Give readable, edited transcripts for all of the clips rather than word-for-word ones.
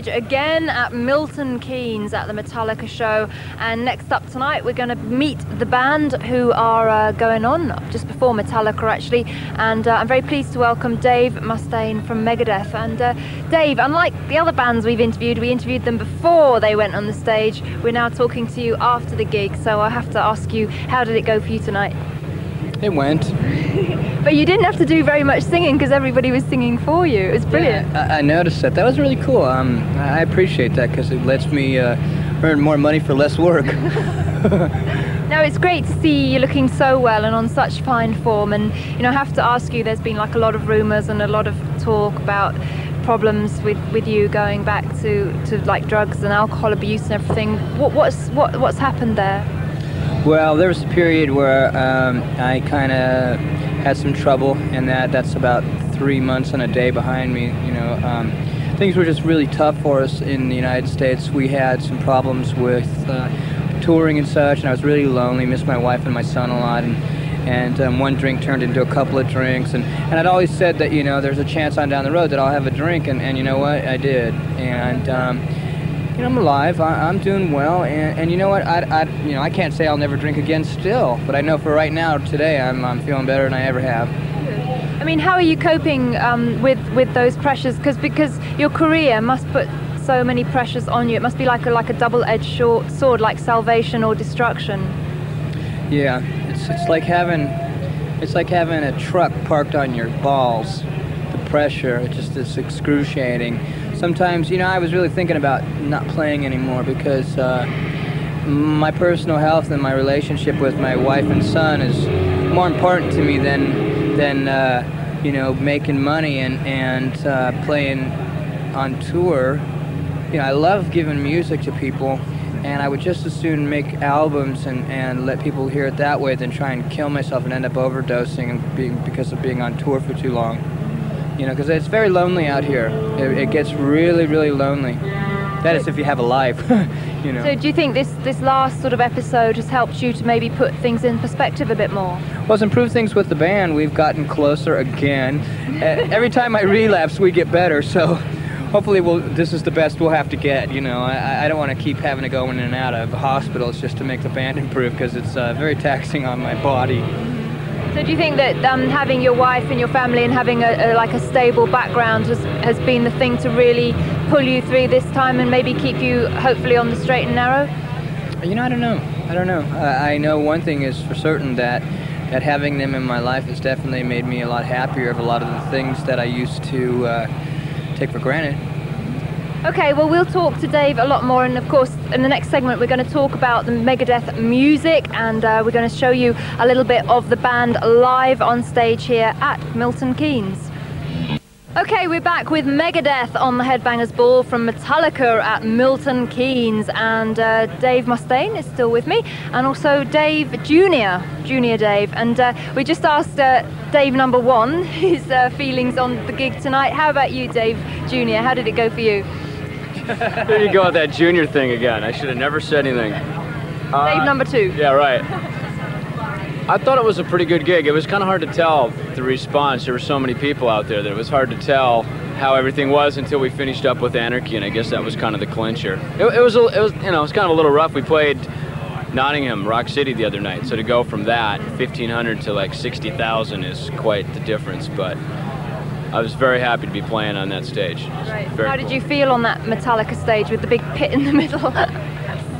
Again at Milton Keynes at the Metallica show, and next up tonight we're going to meet the band who are going on just before Metallica actually, and I'm very pleased to welcome Dave Mustaine from Megadeth. And Dave, unlike the other bands we interviewed them before they went on the stage. We're now talking to you after the gig, so I have to ask you, how did it go for you tonight? It went. But you didn't have to do very much singing because everybody was singing for you. It was brilliant. Yeah, I noticed that. That was really cool. I appreciate that because it lets me earn more money for less work. No, it's great to see you looking so well and on such fine form. And you know, I have to ask you, there's been like a lot of rumours and a lot of talk about problems with you going back to like drugs and alcohol abuse and everything. What's happened there? Well, there was a period where I kind of had some trouble, and that's about 3 months and a day behind me. You know, things were just really tough for us in the United States. We had some problems with touring and such, and I was really lonely, missed my wife and my son a lot, and one drink turned into a couple of drinks, and I'd always said that, you know, there's a chance on down the road that I'll have a drink, and you know what, I did, and you know, I'm alive, I'm doing well, and you know what, I can't say I'll never drink again still, but I know for right now, today, I'm feeling better than I ever have. I mean, how are you coping with those pressures? Because your career must put so many pressures on you. It must be like a double-edged sword, like salvation or destruction. Yeah, it's like having a truck parked on your balls. The pressure, it just is excruciating. Sometimes, you know, I was really thinking about not playing anymore because my personal health and my relationship with my wife and son is more important to me than you know, making money and playing on tour. You know, I love giving music to people, and I would just as soon make albums and let people hear it that way than try and kill myself and end up overdosing because of being on tour for too long. You know, because it's very lonely out here. It gets really, really lonely. That is if you have a life, you know. So do you think this last sort of episode has helped you to maybe put things in perspective a bit more? Well, it's improved things with the band. We've gotten closer again. Every time I relapse, we get better, so hopefully this is the best we'll have to get, you know. I don't want to keep having to go in and out of hospitals just to make the band improve, because it's very taxing on my body. So do you think that having your wife and your family and having a stable background has been the thing to really pull you through this time and maybe keep you hopefully on the straight and narrow? You know, I don't know. I know one thing is for certain, that having them in my life has definitely made me a lot happier of a lot of the things that I used to take for granted. Okay, well, we'll talk to Dave a lot more, and of course in the next segment we're going to talk about the Megadeth music, and we're going to show you a little bit of the band live on stage here at Milton Keynes. Okay, we're back with Megadeth on the Headbangers Ball from Metallica at Milton Keynes, and Dave Mustaine is still with me, and also Dave Junior Dave, and we just asked Dave number one his feelings on the gig tonight. How about you, Dave Junior? How did it go for you? There you go with that junior thing again. I should have never said anything. Dave number two. Yeah, right. I thought it was a pretty good gig. It was kind of hard to tell the response. There were so many people out there that it was hard to tell how everything was until we finished up with Anarchy, and I guess that was kind of the clincher. It was you know, it was kind of a little rough. We played Nottingham, Rock City the other night, so to go from that 1,500 to like 60,000 is quite the difference, but I was very happy to be playing on that stage. Right. How did you feel on that Metallica stage with the big pit in the middle?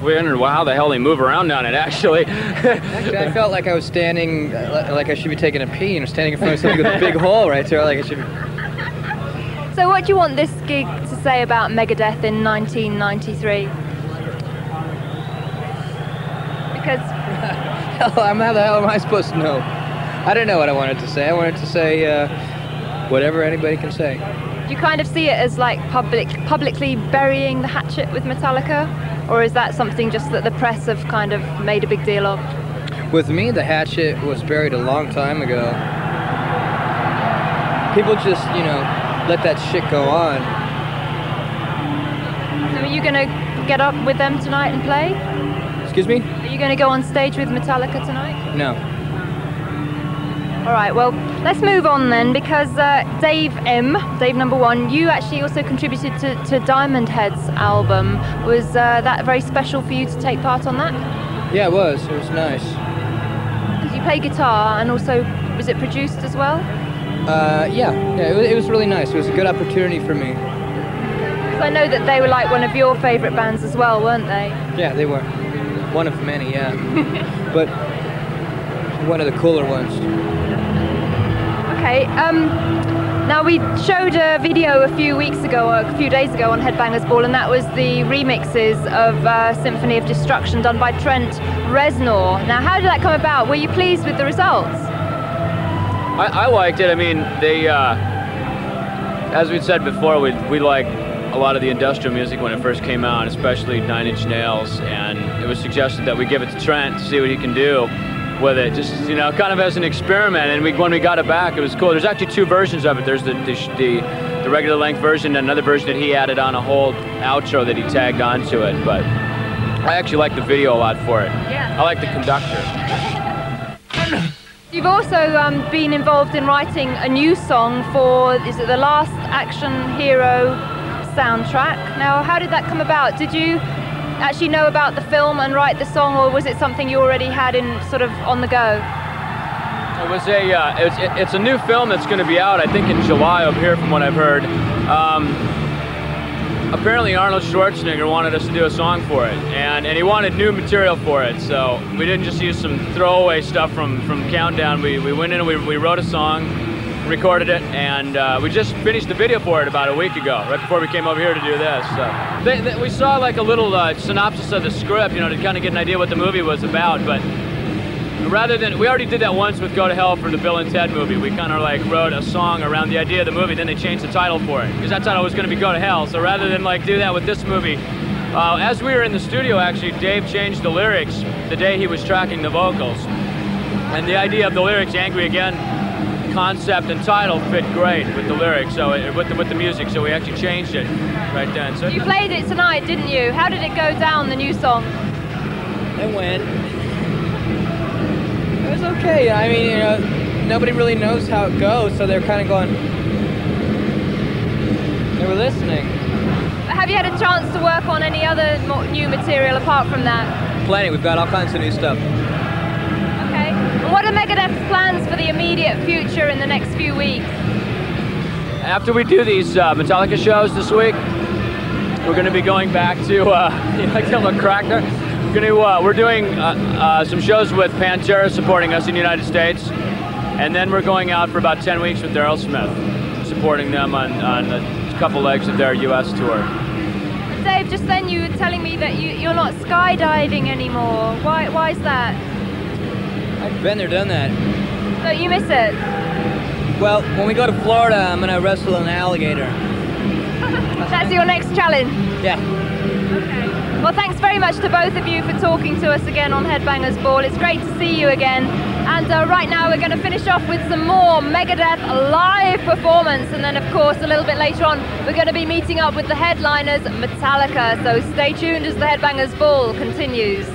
We wondered how the hell they move around on it, actually. Actually, I felt like I was standing, like I should be taking a pee, and standing in front of something with a big hole right there, like I should be. So what do you want this gig to say about Megadeth in 1993? Because... how the hell am I supposed to know? I don't know what I wanted to say. I wanted to say whatever anybody can say. Do you kind of see it as like publicly burying the hatchet with Metallica? Or is that something just that the press have kind of made a big deal of? With me, the hatchet was buried a long time ago. People just, you know, let that shit go on. So are you going to get up with them tonight and play? Excuse me? Are you going to go on stage with Metallica tonight? No. All right, well, let's move on then, because Dave number one, you actually also contributed to Diamond Head's album. Was that very special for you to take part on that? Yeah, it was. It was nice. Because you play guitar, and also, was it produced as well? Yeah, it was really nice. It was a good opportunity for me. So I know that they were like one of your favourite bands as well, weren't they? Yeah, they were. One of many, yeah. But one of the cooler ones. Okay, now we showed a video a few days ago on Headbangers Ball, and that was the remixes of Symphony of Destruction done by Trent Reznor. Now, how did that come about? Were you pleased with the results? I liked it. I mean, they, as we said before, we liked a lot of the industrial music when it first came out, especially Nine Inch Nails, and it was suggested that we give it to Trent to see what he can do with it, just, you know, kind of as an experiment. And when we got it back, it was cool. There's actually two versions of it. There's the regular length version and another version that he added on a whole outro that he tagged onto it. But I actually like the video a lot for it. Yeah. I like the conductor. You've also been involved in writing a new song for, is it the Last Action Hero soundtrack? Now, how did that come about? Did you actually know about the film and write the song, or was it something you already had in sort of on the go? It was it's a new film that's going to be out, I think, in July over here, from what I've heard. Apparently Arnold Schwarzenegger wanted us to do a song for it, and he wanted new material for it, so we didn't just use some throwaway stuff from Countdown. We went in and we wrote a song, recorded it, and we just finished the video for it about a week ago, right before we came over here to do this. So we saw like a little synopsis of the script, you know, to kind of get an idea what the movie was about, but rather than, we already did that once with Go to Hell for the Bill and Ted movie. We kind of like wrote a song around the idea of the movie, then they changed the title for it, because that title was going to be Go to Hell. So rather than like do that with this movie, as we were in the studio, actually, Dave changed the lyrics the day he was tracking the vocals. And the idea of the lyrics, Angry Again, concept and title fit great with the lyrics, so with the music, so we actually changed it right then. So you played it tonight, didn't you? How did it go down, the new song? It went. It was okay. I mean, you know, nobody really knows how it goes, so they're kind of going. They were listening. Have you had a chance to work on any other new material apart from that? Plenty. We've got all kinds of new stuff. Okay. And what are Megadeth's plans for the immediate future in the next few weeks? After we do these Metallica shows this week, we're going to be going back to, you like to a crack there? We're doing some shows with Pantera supporting us in the United States, and then we're going out for about 10 weeks with Aerosmith, supporting them on a couple legs of their US tour. Dave, just then you were telling me that you're not skydiving anymore. Why is that? I've been there, done that. So you miss it? Well, when we go to Florida, I'm going to wrestle an alligator. That's your next challenge? Yeah. Okay. Well, thanks very much to both of you for talking to us again on Headbangers Ball. It's great to see you again. And right now we're going to finish off with some more Megadeth live performance. And then, of course, a little bit later on, we're going to be meeting up with the headliners, Metallica. So stay tuned as the Headbangers Ball continues.